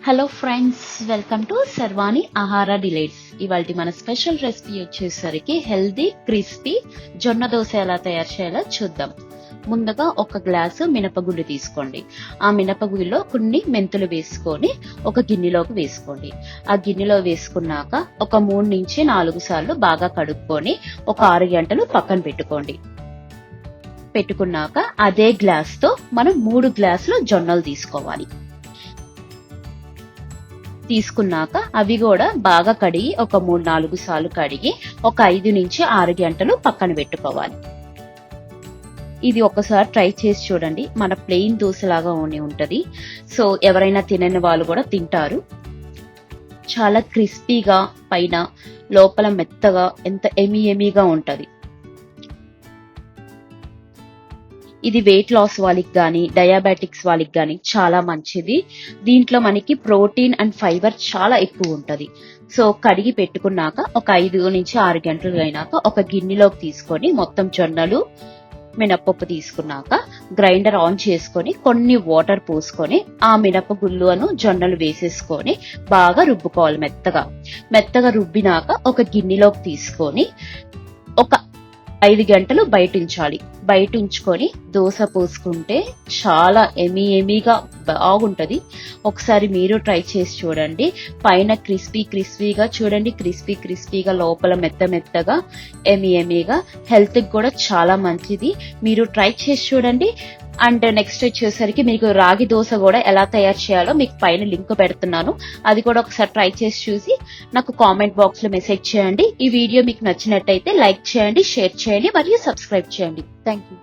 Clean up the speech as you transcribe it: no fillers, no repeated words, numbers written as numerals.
Hello friends, welcome to సర్వాణి ఆహార delights. ఇవాళ మన స్పెషల్ రెసిపీ వచ్చేసరికి హెల్దీ క్రిస్పీ జొన్న దోశ ఎలా తయారు చేయాలో చూద్దాం. ముందుగా ఒక గ్లాసు మినపగుళ్ళు తీసుకోండి. ఆ మినపగుళ్ళలో కొన్ని మెంతులు వేసుకొని ఒక గిన్నెలోకి వేసుకోండి. ఆ గిన్నెలో వేసుకున్నాక ఒక 3 నుంచి 4 సార్లు బాగా కడుక్కొని ఒక 6 గంటలు పక్కన పెట్టుకోండి. పెట్టుకున్నాక అదే గ్లాస్ తో మనం 3 గ్లాసులు జొన్నలు తీసుకోవాలి. తీసుకున్నాక అవి కూడా బాగా కడిగి ఒక 3-4 సార్లు కడిగి ఒక 5 నుంచి 6 గంటలు పక్కన పెట్టుకోవాలి. ఇది ఒకసారి ట్రై చేసి చూడండి. మన ప్లెయిన్ దోశలాగా ఉంటది. సో ఎవరైనా తినని వాళ్ళు కూడా తింటారు. చాలా క్రిస్పీగా, పైన లోపల మెత్తగా, ఎంత ఎమీగా ఉంటది. ఇది వెయిట్ లాస్ వాళ్ళకి గానీ, డయాబెటిక్స్ వాళ్ళకి గానీ చాలా మంచిది. దీంట్లో మనకి ప్రోటీన్ అండ్ ఫైబర్ చాలా ఎక్కువ ఉంటది. సో కడిగి పెట్టుకున్నాక ఒక 5 నుంచి 6 గంటలు అయినాక ఒక గిన్నెలోకి తీసుకొని మొత్తం జొన్నలు, మినపప్పు తీసుకున్నాక గ్రైండర్ ఆన్ చేసుకొని కొన్ని వాటర్ పోసుకొని ఆ మినపగుళ్ళను జొన్నలు వేసేసుకొని బాగా రుబ్బుకోవాలి. మెత్తగా రుబ్బినాక ఒక గిన్నెలోకి తీసుకొని ఒక 5 గంటలు బయట ఉంచుకొని దోశ పోసుకుంటే చాలా ఎమీగా బాగుంటది. ఒకసారి మీరు ట్రై చేసి చూడండి. పైన క్రిస్పీగా చూడండి, క్రిస్పీగా లోపల మెత్తగా ఎమీగా, హెల్త్ కి కూడా చాలా మంచిది. మీరు ట్రై చేసి చూడండి. అండ్ నెక్స్ట్ వచ్చేసరికి మీకు రాగి దోశ కూడా ఎలా తయారు చేయాలో మీకు పైన లింక్ పెడుతున్నాను. అది కూడా ఒకసారి ట్రై చేసి చూసి నాకు కామెంట్ బాక్స్ లో మెసేజ్ చేయండి. ఈ వీడియో మీకు నచ్చినట్టయితే లైక్ చేయండి, షేర్ చేయండి మరియు సబ్స్క్రైబ్ చేయండి. Thank you.